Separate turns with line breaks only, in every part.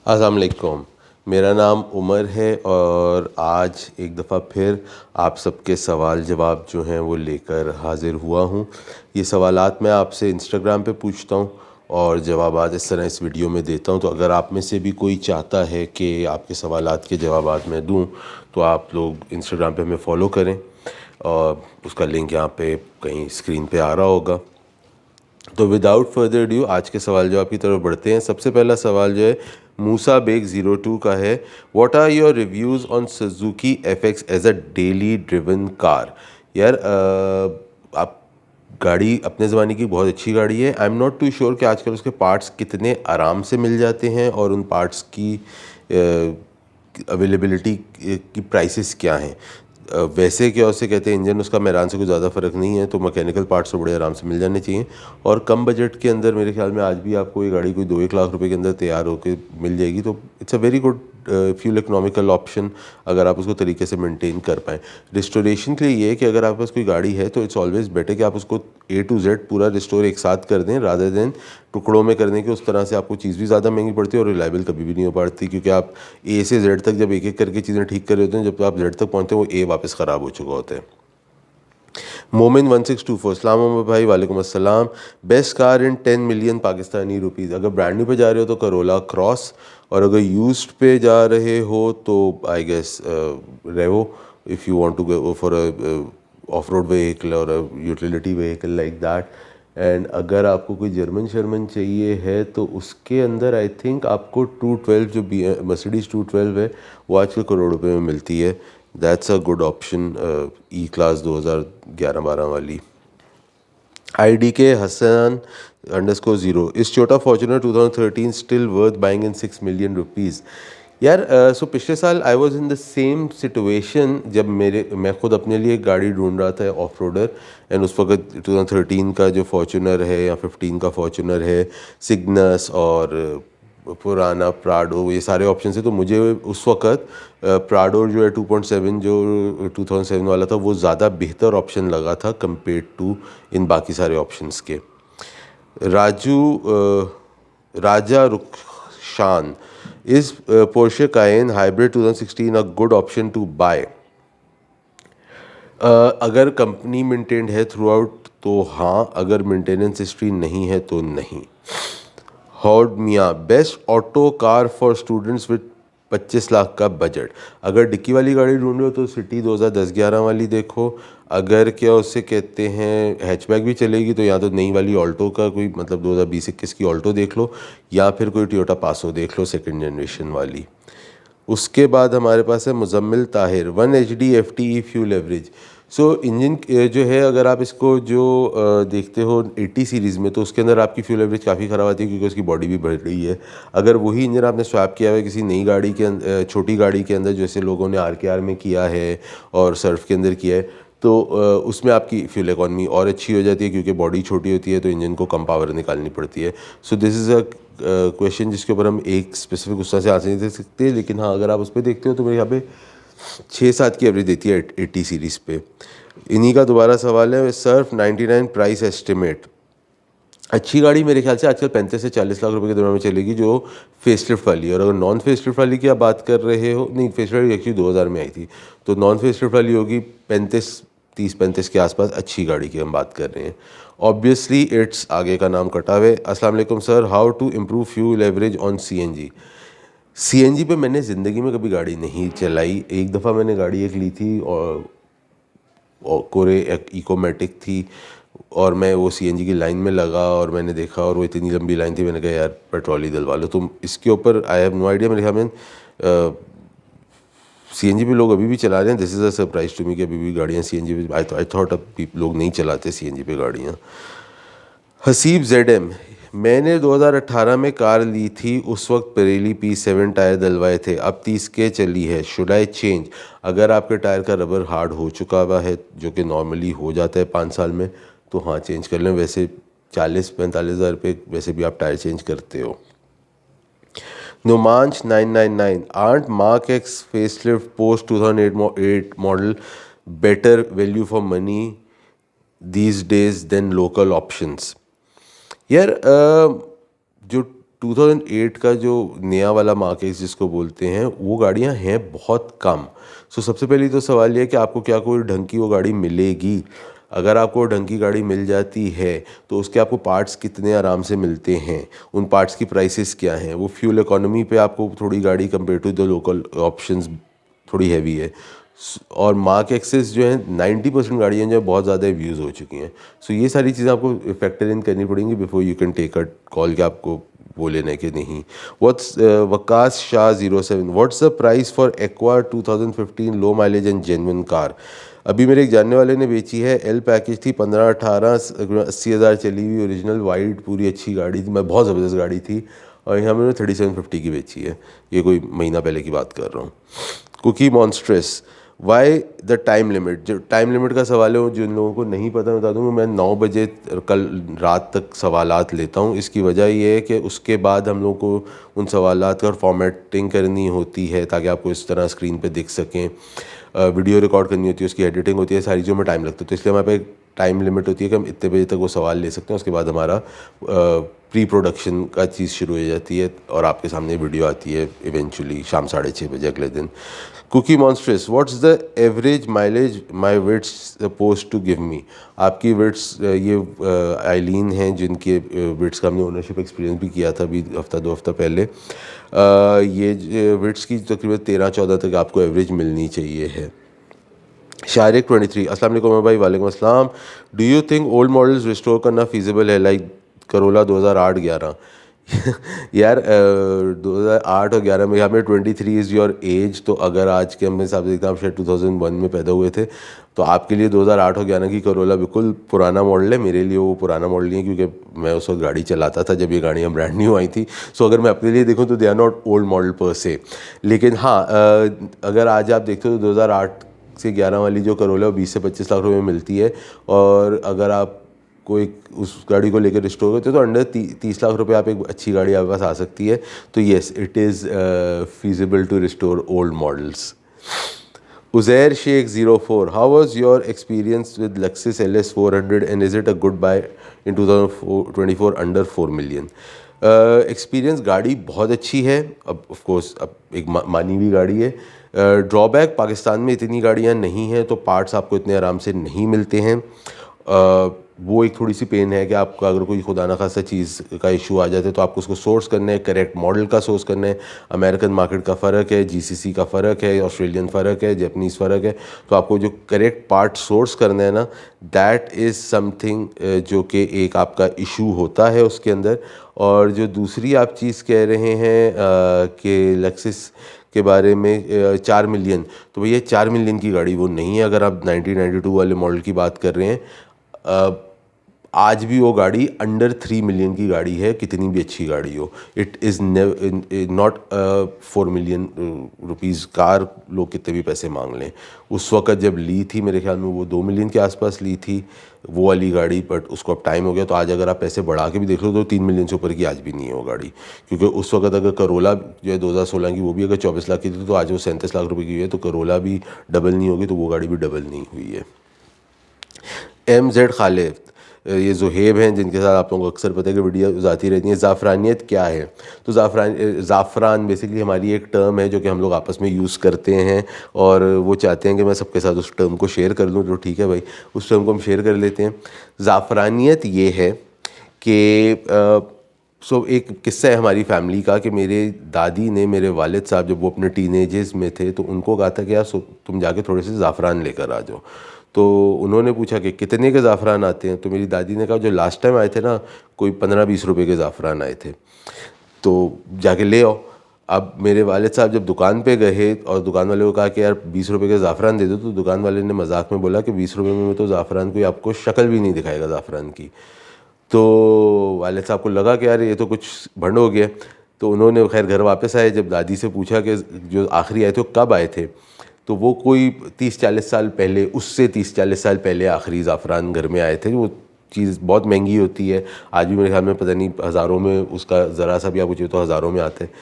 अस्सलाम वालेकुम। मेरा नाम उमर है और आज एक दफ़ा फिर आप सबके सवाल जवाब जो हैं वो लेकर हाज़िर हुआ हूँ। ये सवालात मैं आपसे इंस्टाग्राम पे पूछता हूँ और जवाबात इस तरह इस वीडियो में देता हूँ। तो अगर आप में से भी कोई चाहता है कि आपके सवालात के जवाबात मैं दूँ तो आप लोग इंस्टाग्राम पे हमें फ़ॉलो करें और उसका लिंक यहाँ पे कहीं स्क्रीन पे आ रहा होगा। तो विदाउट फर्दर ड्यू आज के सवाल जवाब की तरफ बढ़ते हैं। सबसे पहला सवाल जो है मूसा बेग 02 का है, what are your reviews on Suzuki FX as a daily driven car. यार आप गाड़ी अपने ज़माने की बहुत अच्छी गाड़ी है। I am not too sure कि आजकल उसके पार्ट्स कितने आराम से मिल जाते हैं और उन पार्ट्स की अवेलेबिलिटी की प्राइसेस क्या हैं। वैसे क्या उसे कहते हैं, इंजन उसका मेरान से कुछ ज़्यादा फ़र्क नहीं है, तो मैकेनिकल पार्ट्स तो बड़े आराम से मिल जाने चाहिए। और कम बजट के अंदर मेरे ख्याल में आज भी आपको ये गाड़ी कोई 2-1 लाख रुपए के अंदर तैयार होकर मिल जाएगी। तो it's a very good fuel economical option अगर आप उसको तरीके से मेंटेन कर पाएँ। रिस्टोरेशन के लिए ये है कि अगर आपके पास कोई गाड़ी है तो इट्स ऑलवेज़ बेटर कि आप उसको A to Z पूरा रिस्टोर एक साथ कर दें रादर देन टुकड़ों में करने के। उस तरह से आपको चीज़ भी ज़्यादा महंगी पड़ती है और रिलायबल कभी भी नहीं हो पाती, क्योंकि आप A से Z तक जब एक एक करके चीज़ें ठीक कर रहे होते हैं, जब आप Z तक पहुँचते हैं वो A वापस ख़राब हो चुका होता है। मोमिन 1624, अस्सलाम वालेकुम भाई। वालेकुम अस्सलाम। Best car in 10 million Pakistani rupees. अगर ब्रांड न्यू पे जा रहे हो तो करोला क्रॉस, और अगर यूज्ड पे जा रहे हो तो I guess Revo, if you want to go for a off road vehicle और utility vehicle like that. And अगर आपको कोई जर्मन शर्मन चाहिए है तो उसके अंदर आई थिंक आपको 212 जो मर्सिडीज़ 212 है वो आजकल करोड़ रुपए में मिलती है। That's a good option. E class 2011-12 वाली। ID के हसन _0, इस Toyota Fortuner 2013 still worth buying इन 6 मिलियन रुपीज़। यार सो पिछले साल I was in the same situation जब मैं खुद अपने लिए एक गाड़ी ढूंढ रहा था ऑफ रोडर। एंड उस वक्त 2013 का जो फॉर्च्यूनर है या 15 का फॉर्च्यूनर है, सिग्नस और पुराना प्राडो, ये सारे ऑप्शन है। तो मुझे उस वक्त प्राडो जो है 2.7 जो 2007 वाला था वो ज़्यादा बेहतर ऑप्शन लगा था कंपेयर टू इन बाकी सारे ऑप्शंस के। राजा रुखशान, इस Porsche Cayenne hybrid 2016 a good option to buy. अगर कंपनी मेंटेन्ड है थ्रू आउट तो हाँ, अगर मेंटेनेंस हिस्ट्री नहीं है तो नहीं। हॉर्ड मियाँ, best auto car for students with 25 lakh का बजट। अगर डिक्की वाली गाड़ी ढूंढ रहे हो तो सिटी 2010-11 वाली देखो। अगर क्या उससे कहते हैं हैचबैक भी चलेगी तो या तो नई वाली ऑल्टो का कोई मतलब 2020-21 की ऑल्टो देख लो, या फिर कोई टोयोटा पासो देख लो सेकंड जनरेशन वाली। उसके बाद हमारे पास है Muzammil Tahir, 1 HD FTE fuel average. सो इंजन जो है अगर आप इसको जो देखते हो 80 सीरीज़ में तो उसके अंदर आपकी फ्यूल एवरेज काफ़ी ख़राब आती है क्योंकि उसकी बॉडी भी बढ़ रही है। अगर वही इंजन आपने स्वैप किया हुआ है किसी नई गाड़ी के अंदर, छोटी गाड़ी के अंदर, जैसे लोगों ने RKR में किया है और सर्फ के अंदर किया है, तो उसमें आपकी फ्यूल इकॉनमी और अच्छी हो जाती है क्योंकि बॉडी छोटी होती है तो इंजन को कम पावर निकालनी पड़ती है। So this is a question जिसके ऊपर हम एक स्पेसिफिक गुस्सा से आंसर नहीं दे सकते, लेकिन हाँ अगर आप उस पर देखते हो तो मेरे यहाँ पे 6-7 की एवरेज देती है 80 सीरीज़ पे। इन्हीं का दोबारा सवाल है, सर्फ 99 प्राइस एस्टिमेट। अच्छी गाड़ी मेरे ख्याल से आजकल 35 से 40 लाख रुपए के दरम्यान में चलेगी जो फेसलिफ्ट वाली है। और अगर नॉन फेसलिफ्ट वाली की आप बात कर रहे हो, नहीं फेसलिफ्ट एक्चुअली 2000 में आई थी, तो नॉन फेसलिफ्ट वाली होगी 30-35 के आसपास। अच्छी गाड़ी की हम बात कर रहे हैं। ऑब्वियसली इट्स आगे का नाम कटा हुआ है। अस्सलाम वालेकुम sir, how to improve fuel average on CNG पे मैंने ज़िंदगी में कभी गाड़ी नहीं चलाई। एक दफ़ा मैंने गाड़ी एक ली थी और कोरे एक इकोमेटिक थी, और मैं वो CNG की लाइन में लगा और मैंने देखा और वो इतनी लंबी लाइन थी, मैंने कहा यार पेट्रोल ही डलवा लो। तो इसके ऊपर आई हैव नो आइडिया। मेरे ख्याल में CNG पे लोग अभी भी चला रहे हैं। This is a surprise to me कि अभी भी गाड़ियाँ CNG पे, आई थॉट अब लोग नहीं चलाते CNG पे गाड़ियाँ। हसीब ZM, मैंने 2018 में कार ली थी, उस वक्त परेली P7 टायर डलवाए थे, अब 30 के चली है, शुड आई चेंज। अगर आपके टायर का रबर हार्ड हो चुका हुआ है जो कि नॉर्मली हो जाता है 5 साल में, तो हाँ चेंज कर लें। वैसे 40-45 हज़ार रुपये वैसे भी आप टायर चेंज करते हो। नुमांश 999, आर्ट Mark X facelift post 2008 model better value for money these days than local options. यार जो 2008 का जो नया वाला मार्क एक्स जिसको बोलते हैं, वो गाड़ियाँ हैं बहुत कम। सो सबसे पहले तो सवाल ये है कि आपको क्या कोई ढंग की वो गाड़ी मिलेगी। अगर आपको ढंग की गाड़ी मिल जाती है तो उसके आपको पार्ट्स कितने आराम से मिलते हैं, उन पार्ट्स की प्राइसेस क्या हैं, वो फ्यूल इकोनॉमी पे आपको थोड़ी गाड़ी compare to the local options थोड़ी हैवी है। और मार्क एक्सेस जो है 90% गाड़ियाँ जो है बहुत ज़्यादा यूज़ हो चुकी हैं। सो ये सारी चीज़ें आपको फैक्टर इन करनी पड़ेंगी before you can take a call कि आपको वो लेना है कि नहीं। What's Waqas Shah 07, what's the price for Aqua 2015 low mileage and genuine car. अभी मेरे एक जानने वाले ने बेची है, एल पैकेज थी, 15-18 80,000 चली हुई, ओरिजिनल वाइट पूरी अच्छी गाड़ी थी, मैं बहुत ज़बरदस्त गाड़ी थी, और यहाँ मैंने 3750 की बेची है। ये कोई महीना पहले की बात कर रहा हूँ। Cookie monsters, why the time limit. जो टाइम लिमिट का सवाल है वो जिन लोगों को नहीं पता, बता दूँगा, मैं 9 बजे कल रात तक सवालात लेता हूँ। इसकी वजह ये है कि उसके बाद हम लोगों को उन सवालात का फॉर्मेटिंग करनी होती है ताकि आपको इस तरह स्क्रीन पे दिख सकें, वीडियो रिकॉर्ड करनी होती है, उसकी एडिटिंग होती है, सारी चीज़ों में टाइम लगता है। तो इसलिए हमारे पे टाइम लिमिट होती है कि हम इतने बजे तक वो सवाल ले सकते हैं, उसके बाद हमारा प्री प्रोडक्शन का चीज़ शुरू हो जाती है और आपके सामने वीडियो आती है इवेंचुअली शाम 6:30 बजे अगले दिन। Cookie monsters, what's the average mileage my Vitz suppose to give me. आपकी वेट्स, ये आइलीन हैं जिनके वेट्स का हमने ओनरशिप एक्सपीरियंस भी किया था अभी हफ्ता 2 हफ्ता पहले। ये वेट्स की तकरीबन 13-14 तक आपको एवरेज मिलनी चाहिए है। शारिक 23, अस्सलाम वालेकुम भाई। वालेकुम अस्सलाम। Do you think old models restore करना फीजिबल है, लाइक करोला 2008-11? यार 2008 और 11 में, यहाँ में 23 इज़ योर एज, तो अगर आज के हम हिसाब से देखते हैं आप शायद 2001 में पैदा हुए थे, तो आपके लिए 2008 और 11 की करोला बिल्कुल पुराना मॉडल है। मेरे लिए वो पुराना मॉडल नहीं है क्योंकि मैं उस वक्त गाड़ी चलाता था जब ये गाड़ियाँ ब्रांड न्यू आई थी। सो अगर मैं अपने लिए देखूँ तो they are not old model पर से। लेकिन हाँ, अगर आज आप देखते हो तो 2008 से 11 वाली जो करोला वो 20 से 25 लाख रुपए में मिलती है, और अगर आप कोई उस गाड़ी को लेकर रिस्टोर करते हो तो अंडर 30 लाख रुपए आप एक अच्छी गाड़ी आपके पास आ सकती है। तो yes, it is feasible to restore old models. Uzair Shaikh 04, how was your experience with Lexus LS 400 and is it a good buy in 2024 under 4 million? Experience, गाड़ी बहुत अच्छी है, अब ऑफ कोर्स अब एक मानी हुई गाड़ी है। ड्रॉबैक, पाकिस्तान में इतनी गाड़ियाँ नहीं हैं तो पार्ट्स आपको इतने आराम से नहीं मिलते हैं। वो एक थोड़ी सी पेन है कि आपका अगर कोई खुदा ना खासा चीज़ का इशू आ जाता है तो आपको उसको सोर्स करना है, करेक्ट मॉडल का सोर्स करना है। अमेरिकन मार्केट का फ़र्क है, GCC का फ़र्क है, ऑस्ट्रेलियन फ़र्क है, जैपनीज़ फ़र्क है, तो आपको जो करेक्ट पार्ट सोर्स करना है ना, दैट इज़ समथिंग जो कि एक आपका इशू होता है उसके अंदर। और जो दूसरी आप चीज़ कह रहे हैं कि लेक्सिस के बारे में 4 मिलियन, तो भैया 4 मिलियन की गाड़ी वो नहीं है। अगर आप 1992 वाले मॉडल की बात कर रहे हैं, आज भी वो गाड़ी अंडर 3 मिलियन की गाड़ी है, कितनी भी अच्छी गाड़ी हो। It is not 4 million rupees car, लोग कितने भी पैसे मांग लें। उस वक़्त जब ली थी मेरे ख्याल में वो 2 मिलियन के आसपास ली थी वो वाली गाड़ी, बट उसको अब टाइम हो गया, तो आज अगर आप पैसे बढ़ा के भी देख लो तो 3 मिलियन से ऊपर की आज भी नहीं है वो गाड़ी। क्योंकि उस वक्त अगर करोला जो है 2016 की, वो भी अगर 24 लाख की थी तो आज वो 37 लाख रुपए की है, तो करोला भी डबल नहीं होगी तो वो गाड़ी भी डबल नहीं हुई है। MZ खालिद, ये ज़ुहेब हैं जिनके साथ आप लोगों को अक्सर पता है कि वीडियो आती रहती हैं। ज़ाफ़रानियत क्या है? तो ज़ाफ़रान बेसिकली हमारी एक टर्म है जो कि हम लोग आपस में यूज़ करते हैं, और वो चाहते हैं कि मैं सबके साथ उस टर्म को शेयर कर लूँ, तो ठीक है भाई, उस टर्म को हम शेयर कर लेते हैं। ज़ाफ़रानियत ये है कि एक किस्सा है हमारी फैमिली का कि मेरे दादी ने मेरे वालिद साहब जब वो अपने टीनेजर्स में थे तो उनको कहा था कि यार तुम जाके थोड़े से ज़ाफ़रान लेकर आ जाओ। तो उन्होंने पूछा कि कितने के ज़ाफ़रान आते हैं, तो मेरी दादी ने कहा जो लास्ट टाइम आए थे ना, कोई 15-20 रुपए के ज़ाफ़रान आए थे, तो जाके ले आओ। अब मेरे वालिद साहब जब दुकान पे गए और दुकान वाले को कहा कि यार 20 रुपए के ज़ाफ़रान दे दो, तो दुकान वाले ने मजाक में बोला कि 20 रुपए में तो ज़ाफ़रान कोई आपको शक्ल भी नहीं दिखाएगा ज़ाफ़रान की। तो वालिद साहब को लगा कि यार ये तो कुछ भंड हो गया, तो उन्होंने खैर घर वापस आए, जब दादी से पूछा कि जो आखिरी आए थे वो कब आए थे, तो वो कोई 30-40 साल पहले, उससे 30-40 साल पहले आखिरी ज़ाफ़रान घर में आए थे। वो चीज़ बहुत महंगी होती है, आज भी मेरे ख्याल में पता नहीं हज़ारों में उसका ज़रा सा भी आप पूछिए तो हज़ारों में आते हैं।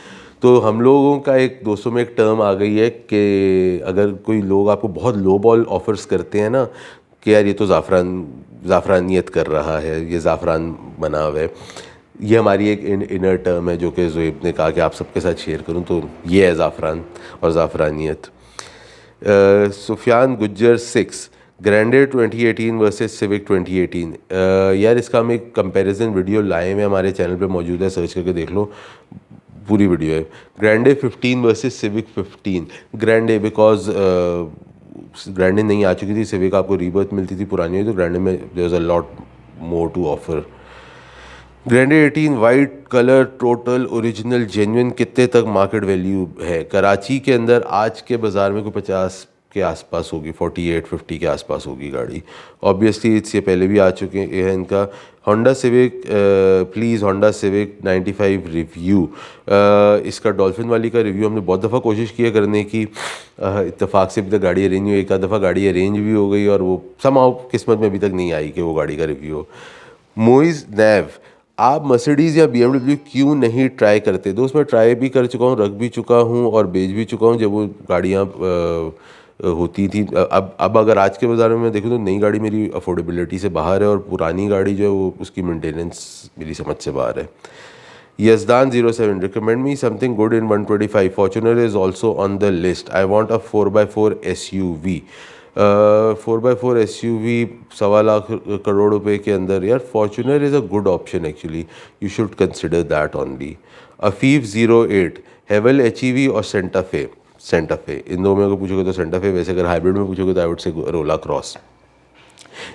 तो हम लोगों का एक दोस्तों में एक टर्म आ गई है कि अगर कोई लोग आपको बहुत लो बॉल ऑफ़र्स करते हैं ना कि यार ये तो ज़ाफ़रानियत कर रहा है, ये ज़ाफ़रान बना हुआ है, ये हमारी एक इनर टर्म है जो कि ज़ुएब ने कहा कि आप सबके साथ शेयर करूं, तो ये है ज़ाफ़रान और ज़ाफ़रानियत। Sufiyan Gujjar 6 grande 2018 versus Civic 2018। यार इसका हम एक कंपैरिजन वीडियो लाए हुए हमारे चैनल पे मौजूद है, सर्च करके देख लो, पूरी वीडियो है। Grande 15 versus civic 15। Grande because Grande नहीं आ चुकी थी, सिविक आपको रीबर्थ मिलती थी पुरानी, तो ग्रैंडे में there was a lot more to offer. Grande 18 white colour total original genuine कितने तक मार्केट वैल्यू है? कराची के अंदर आज के बाज़ार में कोई 50 के आसपास होगी, 48-50 के आसपास होगी गाड़ी। ऑब्वियसली इससे पहले भी आ चुके हैं इनका। Honda civic, please Honda civic 95 review. इसका डॉल्फिन वाली का रिव्यू हमने बहुत दफ़ा कोशिश की है करने की, इत्तेफाक से अभी तक गाड़ी अरेंज हुई, एक आध दफ़ा गाड़ी अरेंज भी हो गई और वो समाओ किस्मत में अभी तक नहीं आई कि वो गाड़ी का रिव्यू हो। मोइज़ नैव, आप मर्सिडीज़ या BMW क्यों नहीं ट्राई करते? दोस्त मैं ट्राई भी कर चुका हूँ, रख भी चुका हूँ और बेच भी चुका हूँ जब वो गाड़ियाँ होती थी। अब अगर आज के बाज़ार में मैं देखूँ तो नई गाड़ी मेरी अफोर्डेबिलिटी से बाहर है और पुरानी गाड़ी जो है वो उसकी मेंटेनेंस मेरी समझ से बाहर है। Yazdan 07 recommend me something good in 125. Fortuner is also on the list. I want a 4x4 SUV. 4x4 SUV 1.25 crore रुपए के अंदर यार, Fortuner is a good option actually, you should consider that only. Afif 08 हेवल HEV और सेंटाफे। सेंटाफे इन दो में अगर पूछोगे तो सेंटाफे, वैसे अगर हाइब्रिड में पूछोगे तो आई वुड से रोला cross.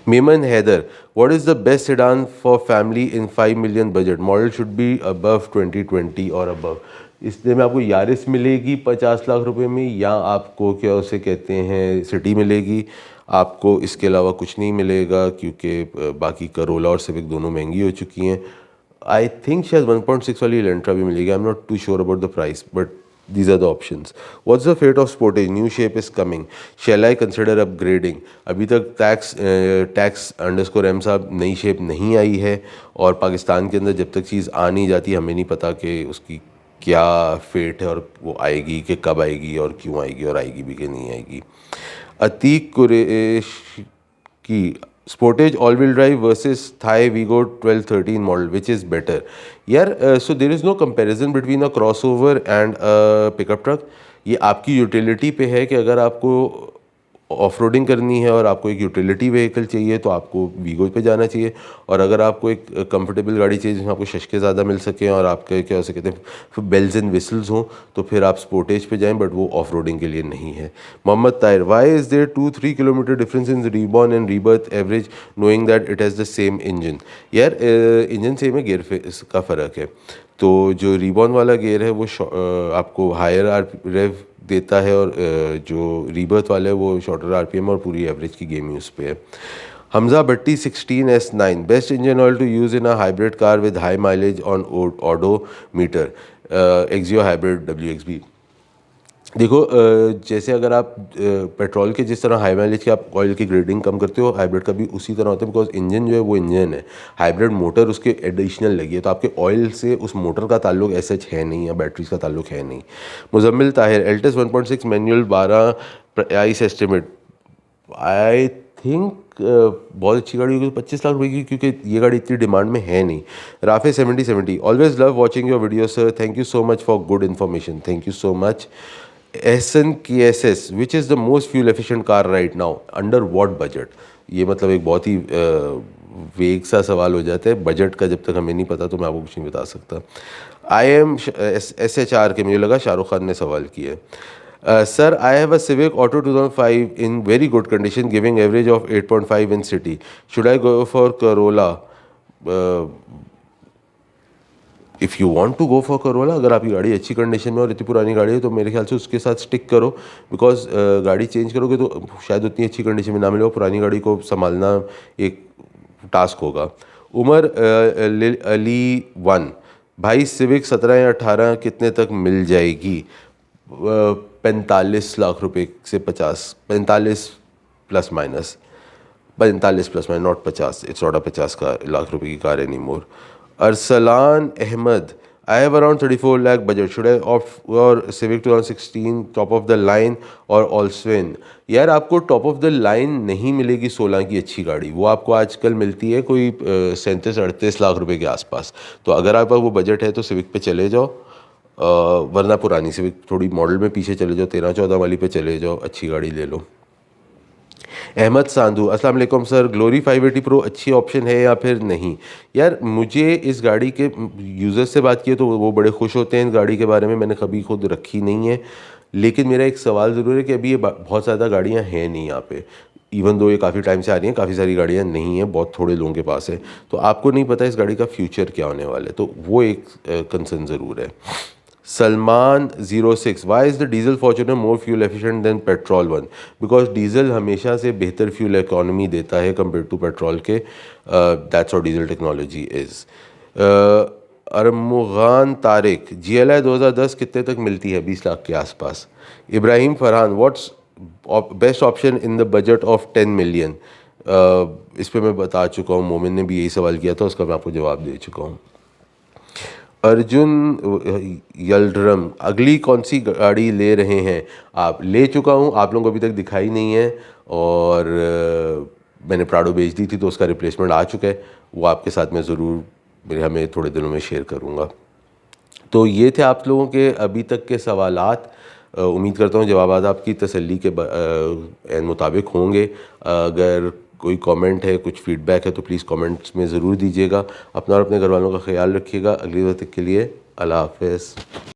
Maiman Haider, what is the best sedan for family in 5 million budget? Model should be above 2020 और above। इसलिए में आपको यारिस मिलेगी 50 लाख रुपए में, या आपको क्या उसे कहते हैं सिटी मिलेगी। आपको इसके अलावा कुछ नहीं मिलेगा क्योंकि बाकी करोला और सिविक दोनों महंगी हो चुकी हैं। आई थिंक शायद 1.6 वाली एलेंट्रा भी मिलेगी, I am not too sure about the price, but these are the options. What's the fate of Sportage? New shape is coming. Shall I consider upgrading? अभी तक टैक्स अंडरस्कोर एम साहब नई shape नहीं आई है और पाकिस्तान के अंदर जब तक चीज़ आ नहीं जाती हमें नहीं पता कि उसकी क्या फेट है और वो आएगी कि कब आएगी और क्यों आएगी और आएगी भी कि नहीं आएगी। अतीक कुरैश की Sportage all-wheel drive versus Thai Vigo 1213 model, which is better? यार so there is no comparison between a crossover and a pickup truck. ये आपकी यूटिलिटी पे है कि अगर आपको ऑफ रोडिंग करनी है और आपको एक यूटिलिटी व्हीकल चाहिए तो आपको वीगो पे जाना चाहिए, और अगर आपको एक कंफर्टेबल गाड़ी चाहिए जिसमें आपको शशके ज़्यादा मिल सकें और आपके क्या हो सकते हैं बेल्स एंड विसल्स हों, तो फिर आप स्पोर्टेज पे जाएं, बट वो ऑफ रोडिंग के लिए नहीं है। Mohammad Tahir, why is there 2-3 kilometre difference in Reborn and Rebirth average knowing that it has the same engine? यार इंजन सेम है, गेयर का फ़र्क है। तो जो रीबॉर्न वाला गेयर है वो आपको हायर रेव देता है और जो रीबर्थ वाला है वो शॉर्टर RPM और पूरी एवरेज की गेम यूज़ पे है। Hamza Bhatti 16S9 best engine oil to use in a hybrid car with high mileage on odometer, Axio hybrid WXB। देखो जैसे अगर आप पेट्रोल के जिस तरह हाई माइलेज के आप ऑयल की ग्रेडिंग कम करते हो, हाइब्रिड का भी उसी तरह होता है, बिकॉज इंजन जो है वो इंजन है, हाइब्रिड मोटर उसके एडिशनल लगी है, तो आपके ऑयल से उस मोटर का ताल्लुक ऐसा है नहीं, या बैटरीज का ताल्लुक है नहीं। Muzammil Tahir, Altis 1.6 manual 12 price estimate, I think बहुत अच्छी गाड़ी होगी 25 लाख रुपए की, क्योंकि ये गाड़ी इतनी डिमांड में है नहीं। Rafay 7070, always love watching your video sir, thank you so much for good information, thank you so much. Ahsan KSS, which is the most fuel efficient car right now under what budget? ये मतलब एक बहुत ही वेग सा सवाल हो जाता है, बजट का जब तक हमें नहीं पता तो मैं आपको कुछ नहीं बता सकता। SHR के मुझे लगा शाहरुख खान ने सवाल किया है। Sir I have a Civic auto 2005 in very good condition giving average of 8.5 in city, should I go for Corolla? If you want to go for Corolla, अगर आपकी गाड़ी अच्छी कंडीशन में और इतनी पुरानी गाड़ी है तो मेरे ख्याल से उसके साथ स्टिक करो, बिकॉज गाड़ी चेंज करोगे तो शायद उतनी अच्छी कंडीशन में ना मिले, पुरानी गाड़ी को संभालना एक टास्क होगा। उमर अली 1, भाई सिविक 17 या 18 कितने तक मिल जाएगी? 45 लाख रुपए से 50, 45 plus minus, 45 plus minus, not 50, it's not a 50 का लाख रुपए की car any more. Arsalan Ahmed, I have around 34 lakh budget. Should I opt for Civic 2016 top of the line और ऑल्सवेन? यार आपको टॉप ऑफ द लाइन नहीं मिलेगी 16 की अच्छी गाड़ी, वो आपको आजकल मिलती है कोई 37-38 लाख रुपए के आसपास। तो अगर आपका वो बजट है तो सिविक पे चले जाओ, वरना पुरानी सिविक थोड़ी मॉडल में पीछे चले जाओ, 13-14 वाली पे चले जाओ, अच्छी गाड़ी ले लो। अहमद सांधू, अस्सलाम वालेकुम सर, ग्लोरी 580 प्रो अच्छी ऑप्शन है या फिर नहीं? यार मुझे इस गाड़ी के यूज़र्स से बात की तो वो बड़े खुश होते हैं इस गाड़ी के बारे में, मैंने कभी खुद रखी नहीं है। लेकिन मेरा एक सवाल ज़रूर है कि अभी ये बहुत ज़्यादा गाड़ियाँ हैं नहीं यहाँ पे, इवन दो ये काफ़ी टाइम से आ रही हैं, काफ़ी सारी गाड़ियाँ नहीं हैं, बहुत थोड़े लोगों के पास है, तो आपको नहीं पता इस गाड़ी का फ्यूचर क्या होने वाला है, तो वो एक कंसर्न ज़रूर है। Salman 06, why is the diesel Fortuner more fuel efficient than petrol one? Because diesel हमेशा से बेहतर फ्यूल इकोनॉमी देता है कंपेयर टू पेट्रोल के, दैट्स और diesel technology is. Armughan Tariq, GLI 2010 कितने तक मिलती है? 20 लाख के आसपास। Ibrahim Farhan, what's best option in the budget of 10 million? इस पर मैं बता चुका हूँ, मोमिन ने भी यही सवाल किया था, उसका मैं आपको जवाब दे चुका हूँ। अर्जुन यल्ड्रम, अगली कौन सी गाड़ी ले रहे हैं आप? ले चुका हूँ, आप लोगों को अभी तक दिखाई नहीं है, और मैंने प्राडो बेच दी थी तो उसका रिप्लेसमेंट आ चुका है, वो आपके साथ मैं ज़रूर मेरे हमें थोड़े दिनों में शेयर करूँगा। तो ये थे आप लोगों के अभी तक के सवालात। उम्मीद करता हूँ जवाब आपकी तसल्ली के मुताबिक होंगे। अगर कोई कमेंट है, कुछ फीडबैक है तो प्लीज़ कमेंट्स में ज़रूर दीजिएगा। अपना और अपने घर वालों का ख्याल रखिएगा। अगली बार तक के लिए अल्लाह हाफ़िज़।